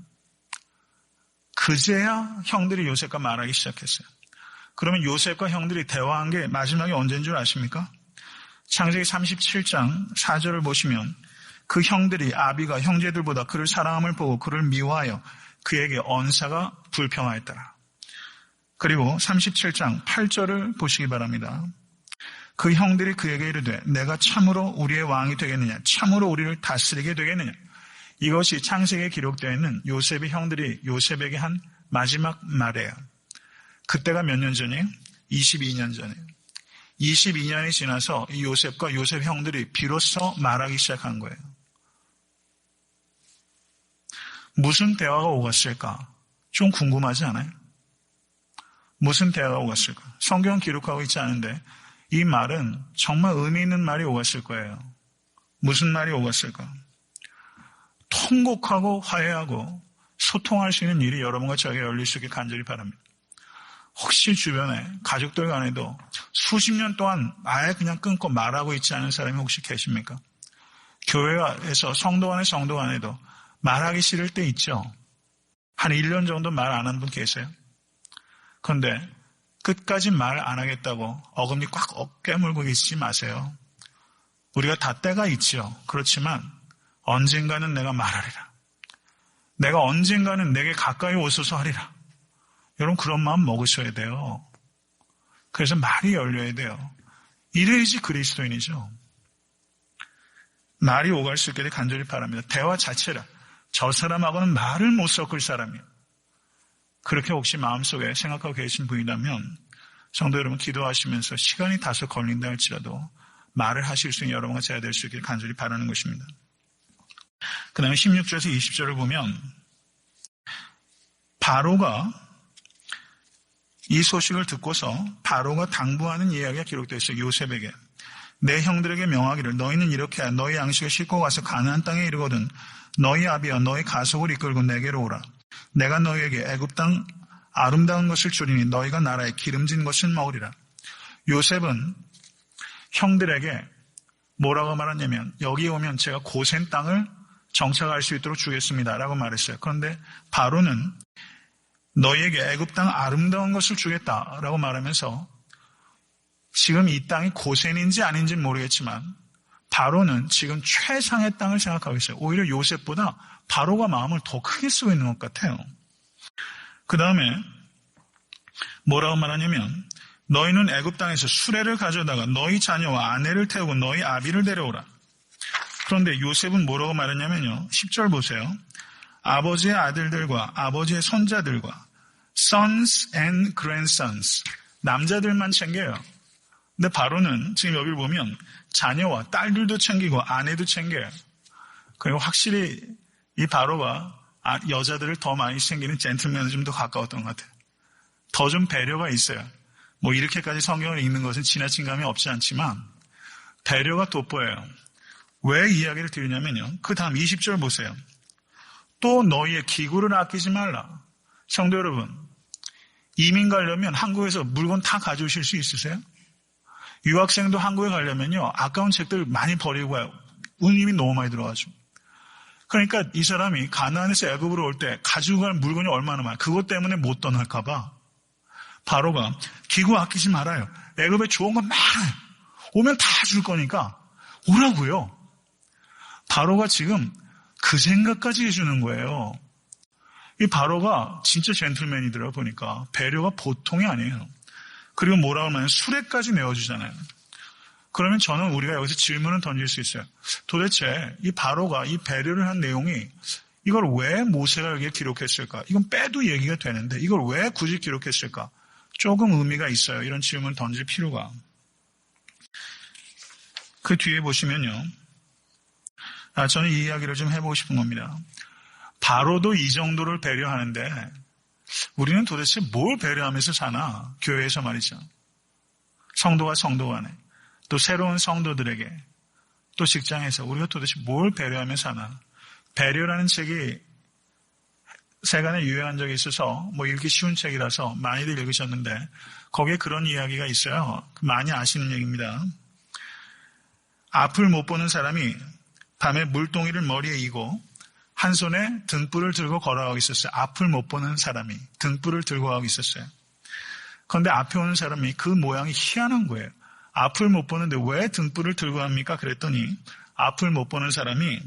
그제야 형들이 요셉과 말하기 시작했어요. 그러면 요셉과 형들이 대화한 게 마지막에 언제인 줄 아십니까? 창세기 37장 4절을 보시면 그 형들이 아비가 형제들보다 그를 사랑함을 보고 그를 미워하여 그에게 언사가 불평하였더라. 그리고 37장 8절을 보시기 바랍니다. 그 형들이 그에게 이르되 내가 참으로 우리의 왕이 되겠느냐, 참으로 우리를 다스리게 되겠느냐. 이것이 창세기에 기록되어 있는 요셉의 형들이 요셉에게 한 마지막 말이에요. 그때가 몇 년 전이에요? 22년 전이에요. 22년이 지나서 이 요셉과 요셉 형들이 비로소 말하기 시작한 거예요. 무슨 대화가 오갔을까? 좀 궁금하지 않아요? 무슨 대화가 오갔을까? 성경은 기록하고 있지 않은데 이 말은 정말 의미 있는 말이 오갔을 거예요. 무슨 말이 오갔을까? 통곡하고 화해하고 소통할 수 있는 일이 여러분과 저에게 열릴 수 있게 간절히 바랍니다. 혹시 주변에 가족들 간에도 수십 년 동안 아예 그냥 끊고 말하고 있지 않은 사람이 혹시 계십니까? 교회에서 성도 간에도 말하기 싫을 때 있죠. 한 1년 정도 말 안 한 분 계세요? 그런데 끝까지 말 안 하겠다고 어금니 꽉 어깨 물고 계시지 마세요. 우리가 다 때가 있죠. 그렇지만 언젠가는 내가 말하리라. 내가 언젠가는 내게 가까이 오소서 하리라. 여러분 그런 마음 먹으셔야 돼요. 그래서 말이 열려야 돼요. 이래야지 그리스도인이죠. 말이 오갈 수 있게 간절히 바랍니다. 대화 자체라. 저 사람하고는 말을 못 섞을 사람이에요. 그렇게 혹시 마음속에 생각하고 계신 분이라면 성도 여러분 기도하시면서 시간이 다소 걸린다 할지라도 말을 하실 수 있는 여러분과 제가 될 수 있기를 간절히 바라는 것입니다. 그 다음에 16절에서 20절을 보면 바로가 이 소식을 듣고서 바로가 당부하는 이야기가 기록되어 있어요. 요셉에게. 내 형들에게 명하기를 너희는 이렇게 해. 너희 양식을 싣고 가서 가나안 땅에 이르거든 너희 아비와 너희 가족을 이끌고 내게로 오라. 내가 너희에게 애굽 땅 아름다운 것을 주리니 너희가 나라에 기름진 것을 먹으리라. 요셉은 형들에게 뭐라고 말하냐면 여기 오면 제가 고센 땅을 정착할 수 있도록 주겠습니다 라고 말했어요. 그런데 바로는 너희에게 애굽 땅 아름다운 것을 주겠다라고 말하면서 지금 이 땅이 고센인지 아닌지는 모르겠지만 바로는 지금 최상의 땅을 생각하고 있어요. 오히려 요셉보다 바로가 마음을 더 크게 쓰고 있는 것 같아요. 그 다음에 뭐라고 말하냐면 너희는 애굽 땅에서 수레를 가져다가 너희 자녀와 아내를 태우고 너희 아비를 데려오라. 그런데 요셉은 뭐라고 말했냐면요. 10절 보세요. 아버지의 아들들과 아버지의 손자들과 sons and grandsons 남자들만 챙겨요. 근데 바로는 지금 여기를 보면 자녀와 딸들도 챙기고 아내도 챙겨요. 그리고 확실히 이 바로가 여자들을 더 많이 챙기는 젠틀맨에 좀 더 가까웠던 것 같아요. 더 좀 배려가 있어요. 뭐 이렇게까지 성경을 읽는 것은 지나친 감이 없지 않지만 배려가 돋보여요. 왜 이야기를 드리냐면요. 그 다음 20절 보세요. 또 너희의 기구를 아끼지 말라. 성도 여러분, 이민 가려면 한국에서 물건 다 가져오실 수 있으세요? 유학생도 한국에 가려면요. 아까운 책들 많이 버리고 가요. 운임이 너무 많이 들어가죠. 그러니까 이 사람이 가나안에서 애굽으로 올 때 가지고 갈 물건이 얼마나 많아요. 그것 때문에 못 떠날까 봐 바로가 기구 아끼지 말아요. 애굽에 좋은 건 많아요. 오면 다 줄 거니까 오라고요. 바로가 지금 그 생각까지 해주는 거예요. 이 바로가 진짜 젠틀맨이더라고 보니까. 배려가 보통이 아니에요. 그리고 뭐라고 하면 수레까지 내어주잖아요. 그러면 저는 우리가 여기서 질문을 던질 수 있어요. 도대체 이 바로가 이 배려를 한 내용이 이걸 왜 모세가 여기에 기록했을까? 이건 빼도 얘기가 되는데 이걸 왜 굳이 기록했을까? 조금 의미가 있어요. 이런 질문을 던질 필요가. 그 뒤에 보시면요. 저는 이 이야기를 좀 해보고 싶은 겁니다. 바로도 이 정도를 배려하는데 우리는 도대체 뭘 배려하면서 사나? 교회에서 말이죠. 성도가 성도 간에 또 새로운 성도들에게 또 직장에서 우리가 도대체 뭘 배려하며 사나? 배려라는 책이 세간에 유행한 적이 있어서 뭐 읽기 쉬운 책이라서 많이들 읽으셨는데 거기에 그런 이야기가 있어요. 많이 아시는 얘기입니다. 앞을 못 보는 사람이 밤에 물동이를 머리에 이고 한 손에 등불을 들고 걸어가고 있었어요. 앞을 못 보는 사람이 등불을 들고 가고 있었어요. 그런데 앞에 오는 사람이 그 모양이 희한한 거예요. 앞을 못 보는데 왜 등불을 들고 갑니까? 그랬더니 앞을 못 보는 사람이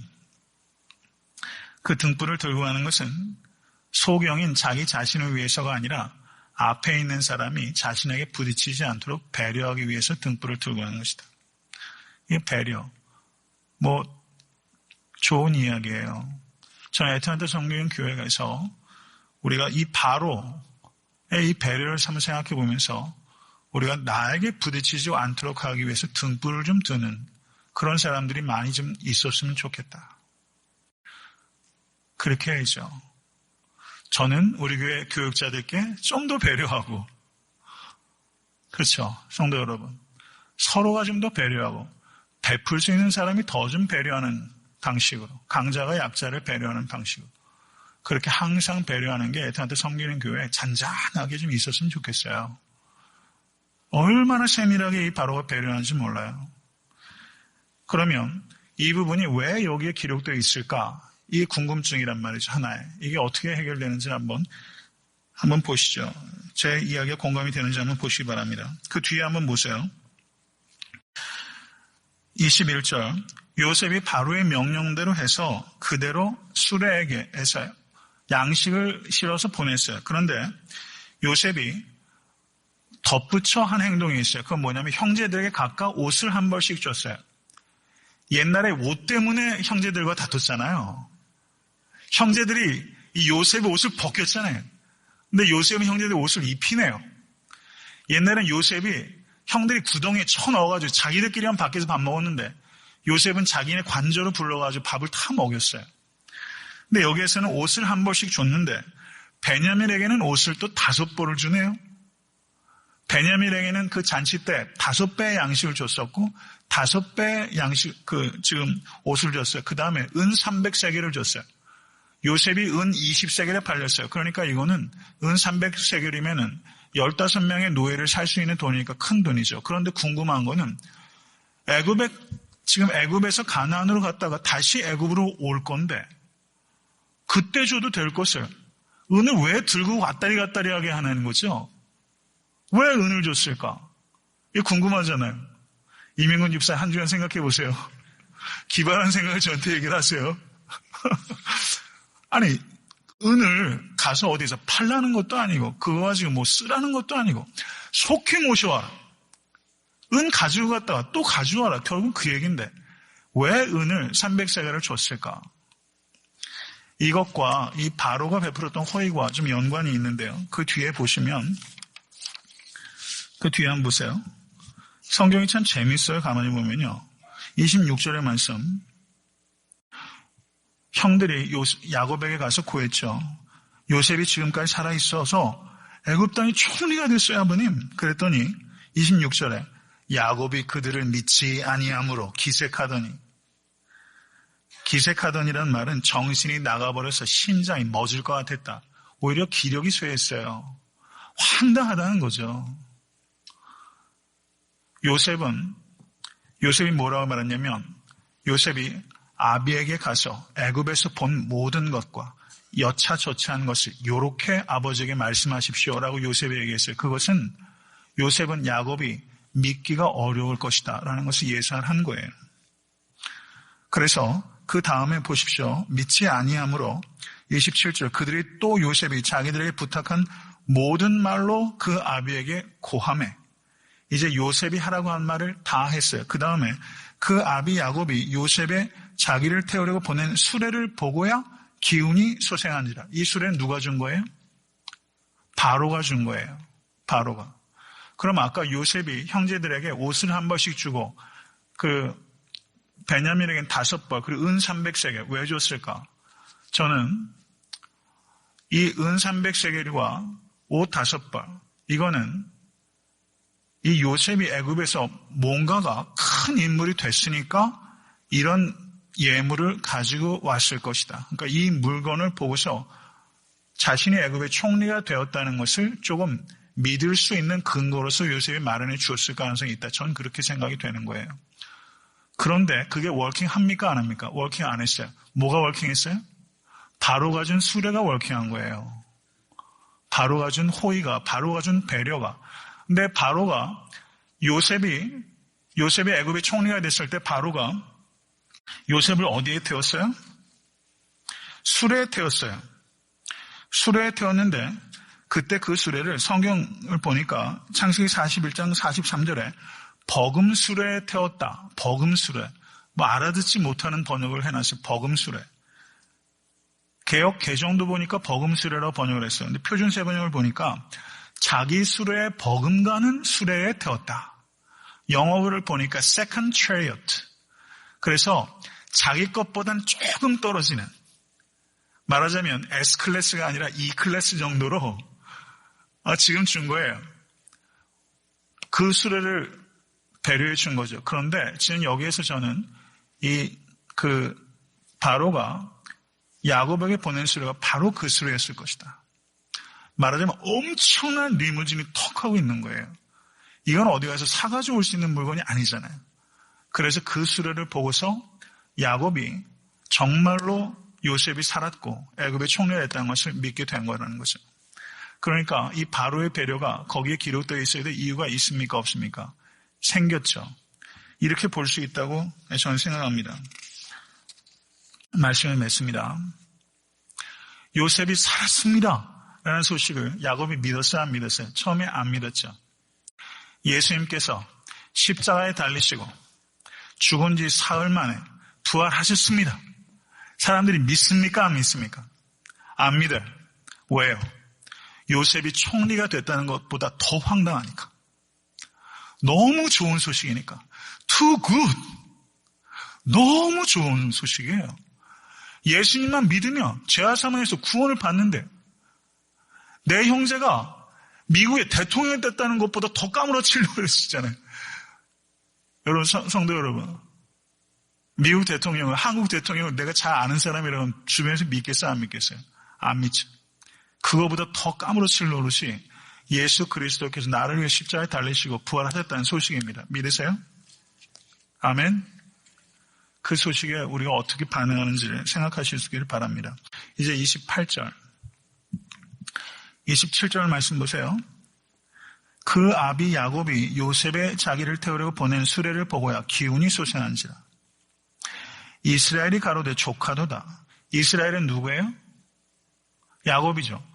그 등불을 들고 가는 것은 소경인 자기 자신을 위해서가 아니라 앞에 있는 사람이 자신에게 부딪히지 않도록 배려하기 위해서 등불을 들고 가는 것이다. 이게 배려. 뭐 좋은 이야기예요. 저는 애틀랜타 성교인 교회에서 우리가 이 바로의 이 배려를 한번 생각해 보면서 우리가 나에게 부딪히지 않도록 하기 위해서 등불을 좀 드는 그런 사람들이 많이 좀 있었으면 좋겠다. 그렇게 해야죠. 저는 우리 교회 교육자들께 좀 더 배려하고, 그렇죠. 성도 여러분. 서로가 좀 더 배려하고, 베풀 수 있는 사람이 더 좀 배려하는 방식으로, 강자가 약자를 배려하는 방식으로, 그렇게 항상 배려하는 게 애들한테 섬기는 교회에 잔잔하게 좀 있었으면 좋겠어요. 얼마나 세밀하게 이 바로가 배려하는지 몰라요. 그러면 이 부분이 왜 여기에 기록되어 있을까? 이게 궁금증이란 말이죠, 하나에. 이게 어떻게 해결되는지 한번 보시죠. 제 이야기가 공감이 되는지 한번 보시기 바랍니다. 그 뒤에 한번 보세요. 21절. 요셉이 바로의 명령대로 해서 그대로 수레에게 해서 양식을 실어서 보냈어요. 그런데 요셉이 덧붙여 한 행동이 있어요. 그건 뭐냐면 형제들에게 각각 옷을 한 벌씩 줬어요. 옛날에 옷 때문에 형제들과 다퉜잖아요. 형제들이 이 요셉의 옷을 벗겼잖아요. 근데 요셉은 형제들 옷을 입히네요. 옛날엔 요셉이 형들이 구덩이에 쳐넣어가지고 자기들끼리만 밖에서 밥 먹었는데 요셉은 자기네 관저로 불러가지고 밥을 다 먹였어요. 근데 여기에서는 옷을 한 벌씩 줬는데 베냐민에게는 옷을 또 5벌을 주네요. 베냐민에게는 그 잔치 때 5배의 양식을 줬었고 5배의 양식, 지금 옷을 줬어요. 그 다음에 은 300세겔을 줬어요. 요셉이 은 20세겔에 팔렸어요. 그러니까 이거는 은 300세겔이면은 15명의 노예를 살 수 있는 돈이니까 큰 돈이죠. 그런데 궁금한 거는 지금 애굽에서 가나안으로 갔다가 다시 애굽으로 올 건데 그때 줘도 될 것을 은을 왜 들고 왔다리 갔다리 하게 하는 거죠? 왜 은을 줬을까? 이게 궁금하잖아요. 이민근 집사 한 주간 생각해 보세요. 기발한 생각을 저한테 얘기를 하세요. 아니, 은을 가서 어디서 팔라는 것도 아니고 그거 가지고 뭐 쓰라는 것도 아니고 속히 모셔와라. 은 가지고 갔다가 또 가져와라. 결국 그 얘기인데 왜 은을 300세겔을 줬을까? 이것과 이 바로가 베풀었던 허위와 좀 연관이 있는데요. 그 뒤에 보시면 그 뒤에 한번 보세요. 성경이 참 재밌어요. 가만히 보면요. 26절의 말씀. 형들이 야곱에게 가서 구했죠. 요셉이 지금까지 살아있어서 애굽 땅의 총리가 됐어요, 아버님. 그랬더니 26절에 야곱이 그들을 믿지 아니함으로 기색하더니, 기색하더니란 말은 정신이 나가버려서 심장이 멎을 것 같았다. 오히려 기력이 쇠했어요. 황당하다는 거죠. 요셉이 뭐라고 말했냐면, 요셉이 아비에게 가서 애굽에서 본 모든 것과 여차저차한 것을 요렇게 아버지에게 말씀하십시오라고 요셉이 얘기했어요. 그것은 요셉은 야곱이 믿기가 어려울 것이다 라는 것을 예상한 거예요. 그래서 그 다음에 보십시오. 믿지 아니함으로 27절 그들이 또 요셉이 자기들에게 부탁한 모든 말로 그 아비에게 고하매, 이제 요셉이 하라고 한 말을 다 했어요. 그 다음에 그 아비 야곱이 요셉의 자기를 태우려고 보낸 수레를 보고야 기운이 소생한지라. 이 수레는 누가 준 거예요? 바로가 준 거예요. 바로가. 그럼 아까 요셉이 형제들에게 옷을 한 벌씩 주고 베냐민에게는 5벌 그리고 은 300세겔 왜 줬을까? 저는 이 은 300세겔과 옷 5벌 이거는 이 요셉이 애굽에서 뭔가가 큰 인물이 됐으니까 이런 예물을 가지고 왔을 것이다. 그러니까 이 물건을 보고서 자신이 애굽의 총리가 되었다는 것을 조금 믿을 수 있는 근거로서 요셉이 마련해 주었을 가능성이 있다. 전 그렇게 생각이 되는 거예요. 그런데 그게 워킹합니까? 안 합니까? 워킹 안 했어요. 뭐가 워킹했어요? 바로가 준 수레가 워킹한 거예요. 바로가 준 호의가, 바로가 준 배려가. 근데 바로가 요셉이 애굽의 총리가 됐을 때 바로가 요셉을 어디에 태웠어요? 수레에 태웠어요. 수레에 태웠는데 그때 그 수레를 성경을 보니까 창세기 41장 43절에 버금수레에 태웠다. 버금수레. 뭐 알아듣지 못하는 번역을 해놨어요. 버금수레. 개역 개정도 보니까 버금수레라고 번역을 했어요. 근데 표준세 번역을 보니까 자기 수레에 버금가는 수레에 태웠다. 영어를 보니까 second chariot. 그래서 자기 것보단 조금 떨어지는, 말하자면 S클래스가 아니라 E클래스 정도로 지금 준 거예요. 그 수레를 배려해 준 거죠. 그런데 지금 여기에서 저는 바로가 야곱에게 보낸 수레가 바로 그 수레였을 것이다. 말하자면 엄청난 리무진이 턱 하고 있는 거예요. 이건 어디 가서 사가지고 올 수 있는 물건이 아니잖아요. 그래서 그 수레를 보고서 야곱이 정말로 요셉이 살았고 애굽의 총리가 됐다는 것을 믿게 된 거라는 거죠. 그러니까 이 바로의 배려가 거기에 기록되어 있어야 될 이유가 있습니까? 없습니까? 생겼죠. 이렇게 볼 수 있다고 저는 생각합니다. 말씀을 맺습니다. 요셉이 살았습니다 라는 소식을 야곱이 믿었어요? 안 믿었어요? 처음에 안 믿었죠. 예수님께서 십자가에 달리시고 죽은 지 사흘 만에 부활하셨습니다. 사람들이 믿습니까? 안 믿습니까? 안 믿어요. 왜요? 요셉이 총리가 됐다는 것보다 더 황당하니까. 너무 좋은 소식이니까. Too good. 너무 좋은 소식이에요. 예수님만 믿으면 죄사함에서 구원을 받는데 내 형제가 미국의 대통령이 됐다는 것보다 더 까무러치려고 그러시잖아요. 여러분, 성도 여러분, 미국 대통령을, 한국 대통령을 내가 잘 아는 사람이라면 주변에서 믿겠어요? 안 믿겠어요? 안 믿죠. 그거보다 더 까무러칠 노릇이 예수 그리스도께서 나를 위해 십자가에 달리시고 부활하셨다는 소식입니다. 믿으세요? 아멘. 그 소식에 우리가 어떻게 반응하는지를 생각하실 수 있기를 바랍니다. 이제 27절 말씀 보세요. 그 아비 야곱이 요셉의 자기를 태우려고 보낸 수레를 보고야 기운이 솟아난지라. 이스라엘이 가로되 조카도다. 이스라엘은 누구예요? 야곱이죠.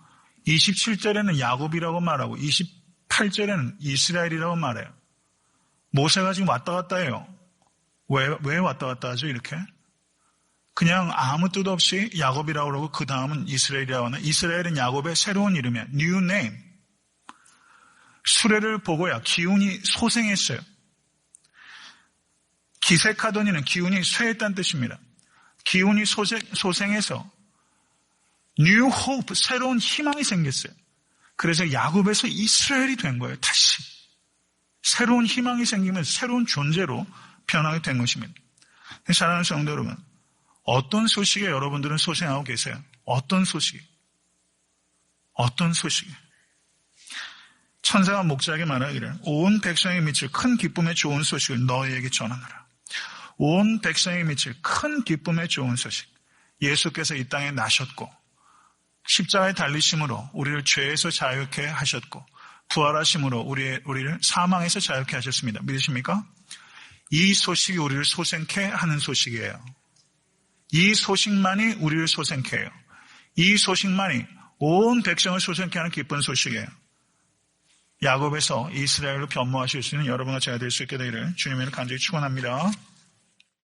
27절에는 야곱이라고 말하고 28절에는 이스라엘이라고 말해요. 모세가 지금 왔다 갔다 해요. 왜 왔다 갔다 하죠? 이렇게? 그냥 아무 뜻 없이 야곱이라고 그러고 그 다음은 이스라엘이라고 하나? 이스라엘은 야곱의 새로운 이름이야. New name. 수레를 보고야 기운이 소생했어요. 기색하더니는 기운이 쇠했다는 뜻입니다. 기운이 소생해서 New hope, 새로운 희망이 생겼어요. 그래서 야곱에서 이스라엘이 된 거예요. 다시. 새로운 희망이 생기면서 새로운 존재로 변하게 된 것입니다. 사랑하는 성도 여러분, 어떤 소식에 여러분들은 소생하고 계세요? 어떤 소식이? 어떤 소식이? 천사가 목자에게 말하기를 온 백성이 미칠 큰 기쁨의 좋은 소식을 너희에게 전하노라. 온 백성이 미칠 큰 기쁨의 좋은 소식. 예수께서 이 땅에 나셨고 십자가에 달리심으로 우리를 죄에서 자유케 하셨고 부활하심으로 우리를 사망에서 자유케 하셨습니다. 믿으십니까? 이 소식이 우리를 소생케 하는 소식이에요. 이 소식만이 우리를 소생케 해요. 이 소식만이 온 백성을 소생케 하는 기쁜 소식이에요. 야곱에서 이스라엘로 변모하실 수 있는 여러분과 제가 될 수 있게 되기를 주님의 간절히 축원합니다.